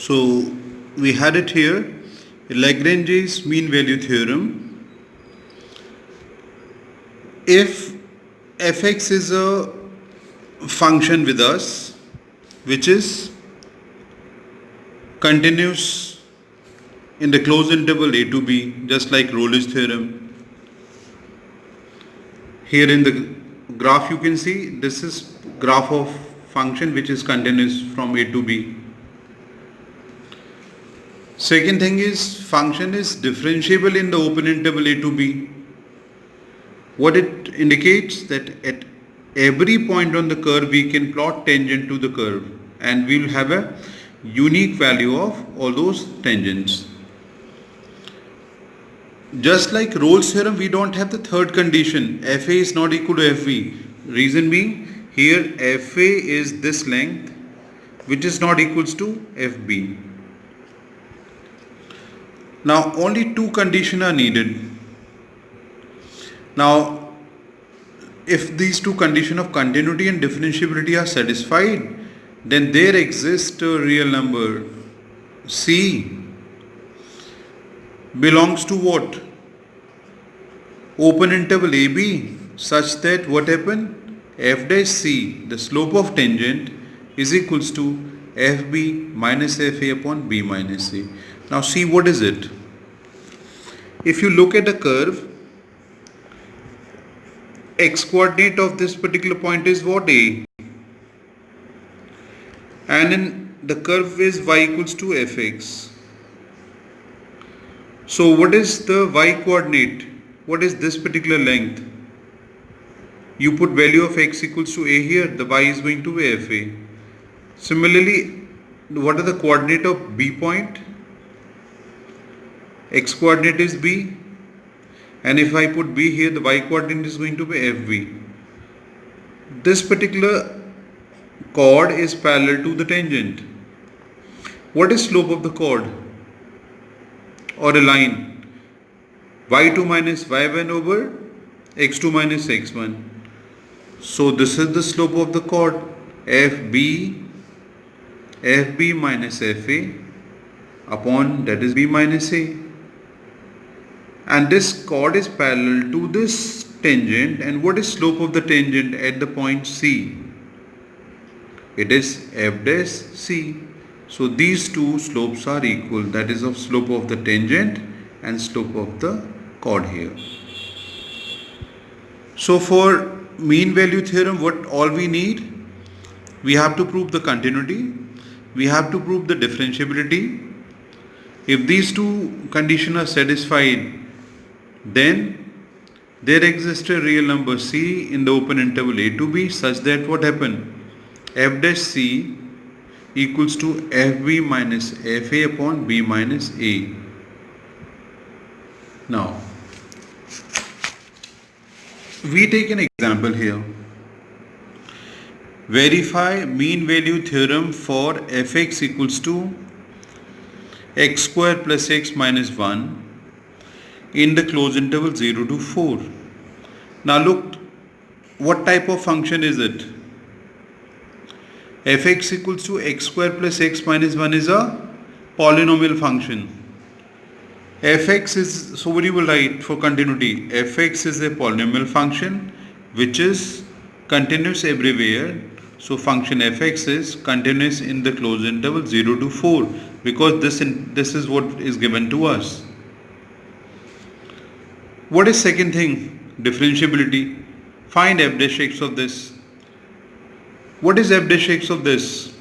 So we had it here, Lagrange's mean value theorem. If fx is a function with us which is continuous in the closed interval a to b, just like Rolle's theorem. Here in the graph you can see this is graph of function which is continuous from a to b. Second thing is function is differentiable in the open interval a to b. What it indicates that at every point on the curve we can plot tangent to the curve and we will have a unique value of all those tangents. Just like Rolle's theorem, we don't have the third condition, fa is not equal to fb. Reason being, here fa is this length which is not equals to fb. Now only two conditions are needed. Now if these two conditions of continuity and differentiability are satisfied, then there exists a real number c belongs to what? Open interval AB, such that what happened? F dash C, the slope of tangent, is equals to FB minus FA upon B minus A. Now see what is it? If you look at the curve, x coordinate of this particular point is what? A. And in the curve is y equals to fx. So what is the y coordinate? What is this particular length? You put value of x equals to a here, the y is going to be fa. Similarly, what are the coordinate of b point? X coordinate is b, and if I put b here, the y coordinate is going to be fb. This particular chord is parallel to the tangent. What is slope of the chord or a line? y2 minus y1 over x2 minus x1. So this is the slope of the chord fb minus fa upon that is b minus a. And this chord is parallel to this tangent. And what is slope of the tangent at the point C? It is f dash c. So these two slopes are equal, that is of slope of the tangent and slope of the chord here. So for mean value theorem, what all we need? We have to prove the continuity, we have to prove the differentiability. If these two conditions are satisfied, then there exists a real number c in the open interval a to b, such that what happened? F dash c equals to fb minus fa upon b minus a. Now we take an example here. Verify mean value theorem for fx equals to x square plus x minus 1 in the closed interval 0 to 4. Now look, what type of function is it? Fx equals to x square plus x minus 1 is a polynomial function. Fx is, so what you will write for continuity? Fx is a polynomial function which is continuous everywhere. So function fx is continuous in the closed interval 0 to 4, because this is what is given to us. What is second thing? Differentiability. Find f dash x of this. What is f dash x of this?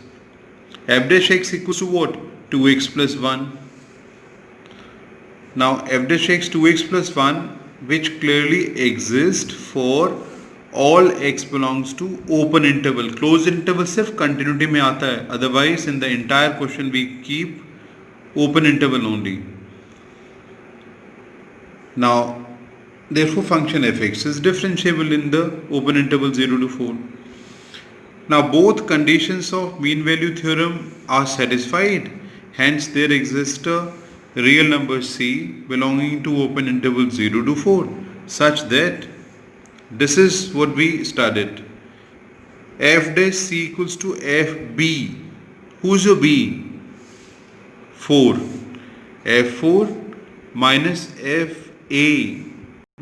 F dash x equals to what? 2x plus 1. Now f dash x 2x plus 1, which clearly exists for all x belongs to open interval. Closed interval सिर्फ continuity में आता है. Otherwise in the entire question we keep open interval only. Now therefore function fx is differentiable in the open interval 0 to 4. Now both conditions of mean value theorem are satisfied. Hence there exists a real number c belonging to open interval 0 to 4, such that this is what we studied. F dash c equals to fb. Who's your b? 4, f4 minus fa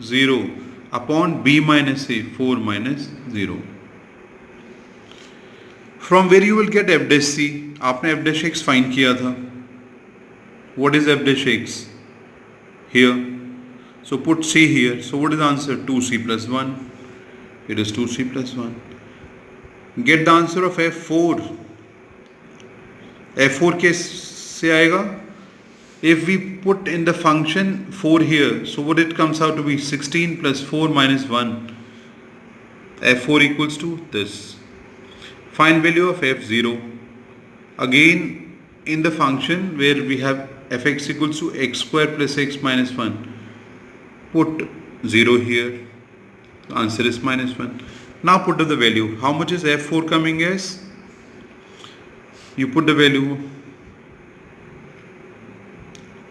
0 upon b minus a 4 minus 0. From where you will get f dash c. आपने f dash x find किया था. What is f dash x? Here. So put c here. So what is the answer? 2c plus 1. It is 2c plus 1. Get the answer of f4. f4 कैसे आएगा? If we put in the function 4 here, so what it comes out to be 16 plus 4 minus 1. f4 equals to this. Find value of f0. Again in the function where we have fx equals to x square plus x minus 1. Put 0 here. The answer is minus 1. Now put the value. How much is f4 coming as? You put the value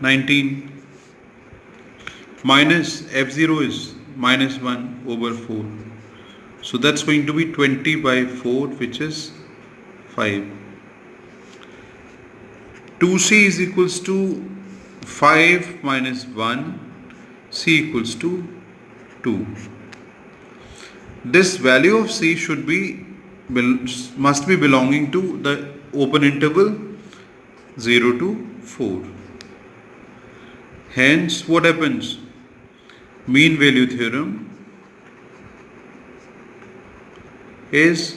19 minus f0 is minus 1 over 4. So that's going to be 20 by 4, which is 5. 2c is equals to 5 minus 1, c equals to 2. This value of c should be must be belonging to the open interval 0 to 4. Hence, what happens? Mean value theorem is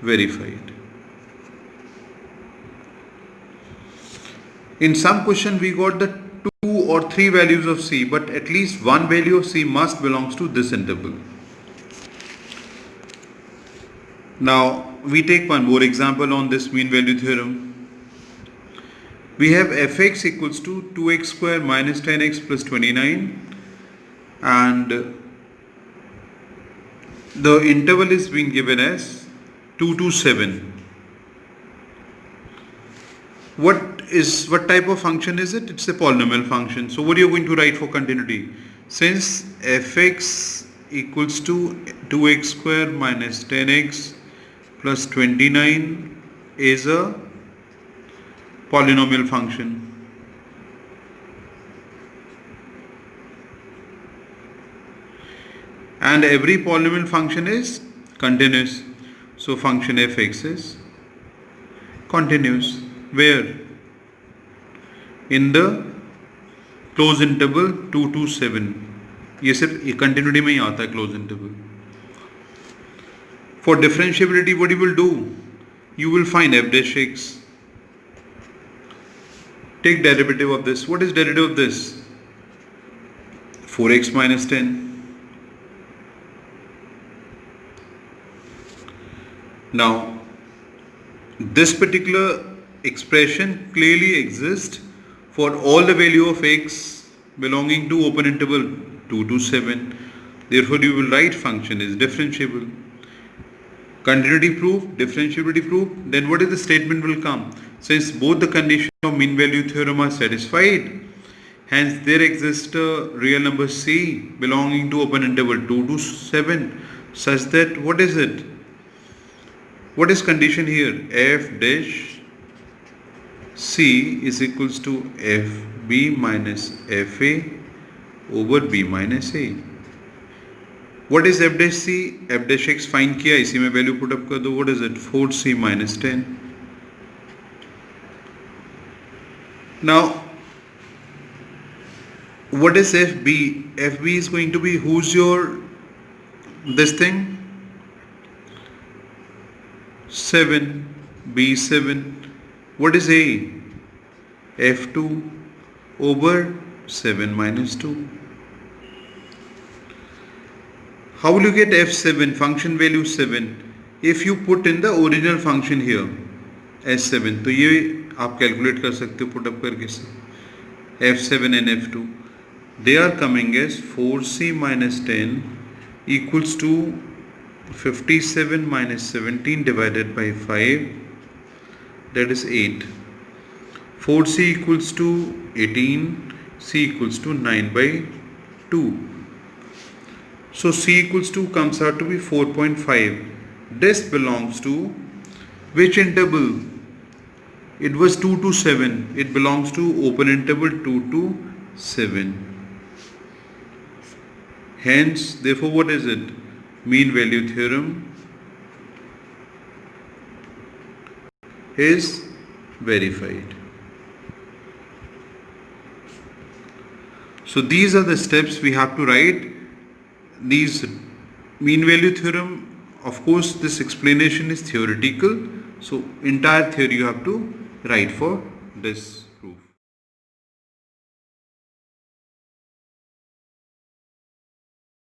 verified. In some question we got the 2 or 3 values of c, but at least one value of c must belongs to this interval. Now we take one more example on this mean value theorem. We have fx equals to 2x square minus 10x plus 29, and the interval is being given as 2 to 7. What type of function is it? It's a polynomial function. So what are you going to write for continuity? Since fx equals to 2x square minus 10x plus 29 is a polynomial function, and every polynomial function is continuous. So function fx is continuous. Where? In the closed interval 2 to 7. ये सिर्फ continuity में ही आता है closed interval. For differentiability, what you will do? You will find f dash x. Take derivative of this. What is derivative of this? 4x minus 10. Now, this particular expression clearly exists for all the value of x belonging to open interval 2 to 7. Therefore, you will write function is differentiable. Continuity proof, differentiability proof, then what is the statement will come? Since both the conditions of mean value theorem are satisfied, hence there exists a real number c belonging to open interval 2 to 7, such that what is it? What is condition here? F dash c is equals to fb minus fa over b minus a. What is f dash c? F dash x find किया, इसी में value put up कर दो. What is it? 4c minus 10. Now, what is fb? fb is going to be who's your this thing? 7. b 7. What is a? f2 over 7 minus 2. How will you get f7? Function value 7. If you put in the original function here as 7, तो ये आप calculate कर सकते हो put up करके से. f7 and f2, they are coming as 4c minus 10 equals to 57 minus 17 divided by 5, that is 8. 4c equals to 18, c equals to 9 by 2. So c equals to comes out to be 4.5. This belongs to which interval? It was 2 to 7. It belongs to open interval 2 to 7. Hence, therefore, what is it? Mean value theorem is verified. So these are the steps we have to write. These mean value theorem, of course, this explanation is theoretical. So entire theory you have to write for this.